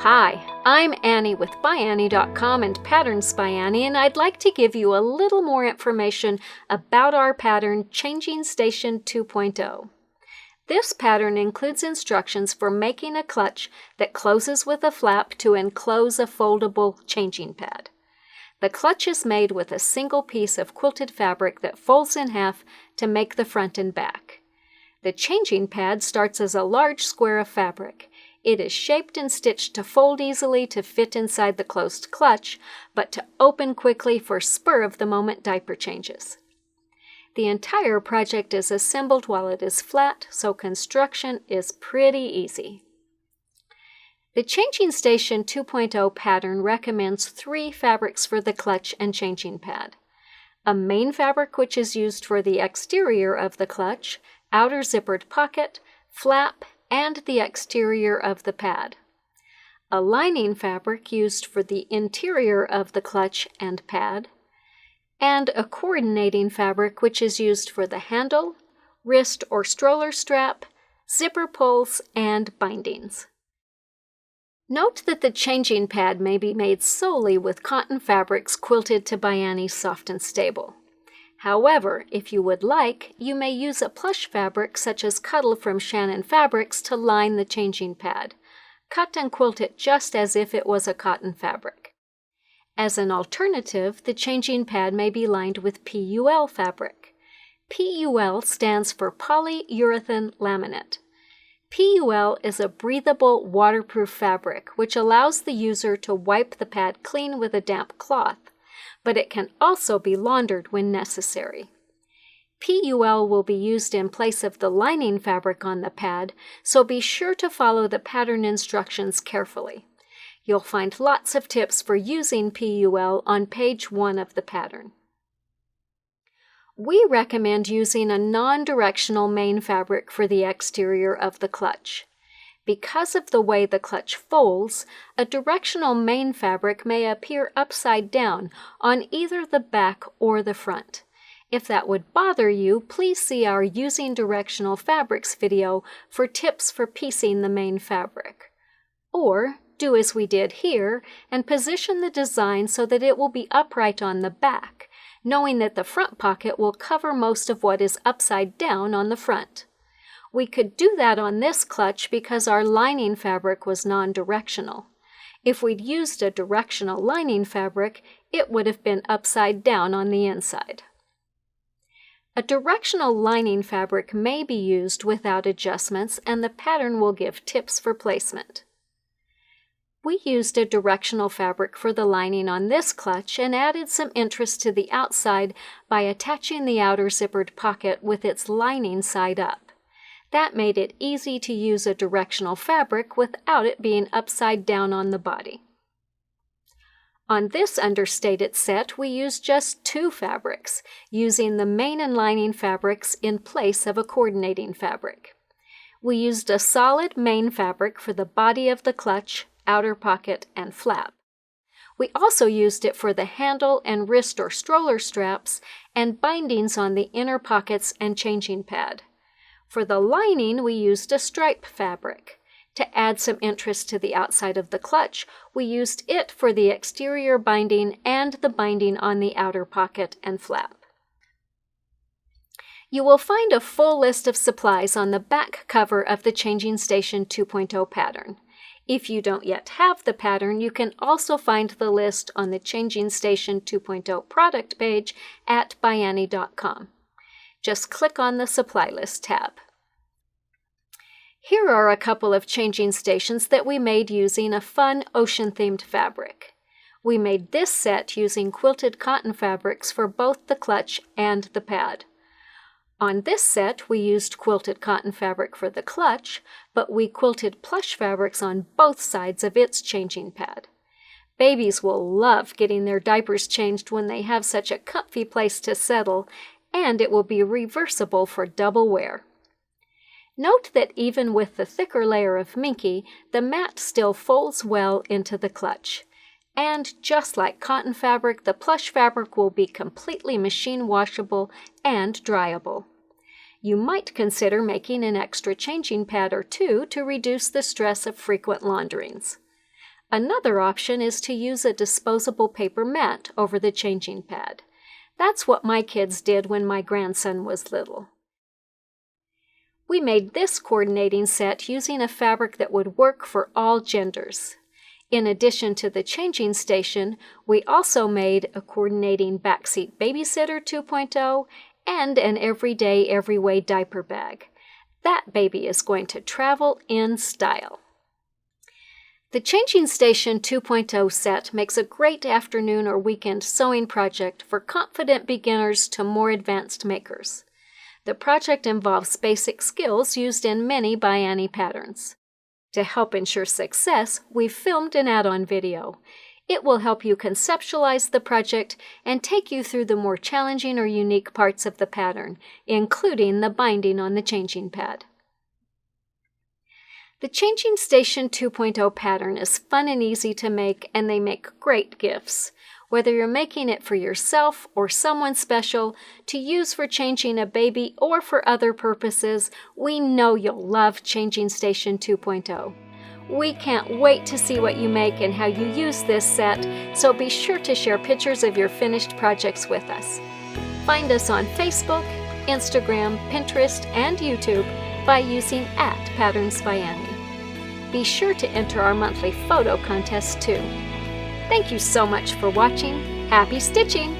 Hi, I'm Annie with ByAnnie.com and Patterns by Annie, and I'd like to give you a little more information about our pattern Changing Station 2.0. This pattern includes instructions for making a clutch that closes with a flap to enclose a foldable changing pad. The clutch is made with a single piece of quilted fabric that folds in half to make the front and back. The changing pad starts as a large square of fabric. It is shaped and stitched to fold easily to fit inside the closed clutch, but to open quickly for spur-of-the-moment diaper changes. The entire project is assembled while it is flat, so construction is pretty easy. The Changing Station 2.0 pattern recommends 3 fabrics for the clutch and changing pad. A main fabric which is used for the exterior of the clutch, outer zippered pocket, flap, and the exterior of the pad. A lining fabric used for the interior of the clutch and pad, and a coordinating fabric which is used for the handle, wrist or stroller strap, zipper pulls, and bindings. Note that the changing pad may be made solely with cotton fabrics quilted to ByAnnie's Soft and Stable. However, if you would like, you may use a plush fabric such as Cuddle from Shannon Fabrics to line the changing pad. Cut and quilt it just as if it was a cotton fabric. As an alternative, the changing pad may be lined with PUL fabric. PUL stands for polyurethane laminate. PUL is a breathable, waterproof fabric which allows the user to wipe the pad clean with a damp cloth, but it can also be laundered when necessary. PUL will be used in place of the lining fabric on the pad, so be sure to follow the pattern instructions carefully. You'll find lots of tips for using PUL on page 1 of the pattern. We recommend using a non-directional main fabric for the exterior of the clutch. Because of the way the clutch folds, a directional main fabric may appear upside down on either the back or the front. If that would bother you, please see our Using Directional Fabrics video for tips for piecing the main fabric. Or do as we did here and position the design so that it will be upright on the back, knowing that the front pocket will cover most of what is upside down on the front. We could do that on this clutch because our lining fabric was non-directional. If we'd used a directional lining fabric, it would have been upside down on the inside. A directional lining fabric may be used without adjustments, and the pattern will give tips for placement. We used a directional fabric for the lining on this clutch and added some interest to the outside by attaching the outer zippered pocket with its lining side up. That made it easy to use a directional fabric without it being upside down on the body. On this understated set, we used just 2 fabrics, using the main and lining fabrics in place of a coordinating fabric. We used a solid main fabric for the body of the clutch, outer pocket, and flap. We also used it for the handle and wrist or stroller straps and bindings on the inner pockets and changing pad. For the lining, we used a stripe fabric. To add some interest to the outside of the clutch, we used it for the exterior binding and the binding on the outer pocket and flap. You will find a full list of supplies on the back cover of the Changing Station 2.0 pattern. If you don't yet have the pattern, you can also find the list on the Changing Station 2.0 product page at ByAnnie.com. Just click on the Supply List tab. Here are a couple of changing stations that we made using a fun ocean-themed fabric. We made this set using quilted cotton fabrics for both the clutch and the pad. On this set, we used quilted cotton fabric for the clutch, but we quilted plush fabrics on both sides of its changing pad. Babies will love getting their diapers changed when they have such a comfy place to settle, and it will be reversible for double wear. Note that even with the thicker layer of Minky, the mat still folds well into the clutch. And just like cotton fabric, the plush fabric will be completely machine washable and dryable. You might consider making an extra changing pad or 2 to reduce the stress of frequent launderings. Another option is to use a disposable paper mat over the changing pad. That's what my kids did when my grandson was little. We made this coordinating set using a fabric that would work for all genders. In addition to the changing station, we also made a coordinating backseat babysitter 2.0 and an everyday, every-way diaper bag. That baby is going to travel in style. The Changing Station 2.0 set makes a great afternoon or weekend sewing project for confident beginners to more advanced makers. The project involves basic skills used in many by Annie patterns. To help ensure success, we've filmed an add-on video. It will help you conceptualize the project and take you through the more challenging or unique parts of the pattern, including the binding on the changing pad. The Changing Station 2.0 pattern is fun and easy to make, and they make great gifts. Whether you're making it for yourself or someone special, to use for changing a baby or for other purposes, we know you'll love Changing Station 2.0. We can't wait to see what you make and how you use this set, so be sure to share pictures of your finished projects with us. Find us on Facebook, Instagram, Pinterest, and YouTube by using @PatternsByAnnie. Be sure to enter our monthly photo contest too. Thank you so much for watching. Happy stitching!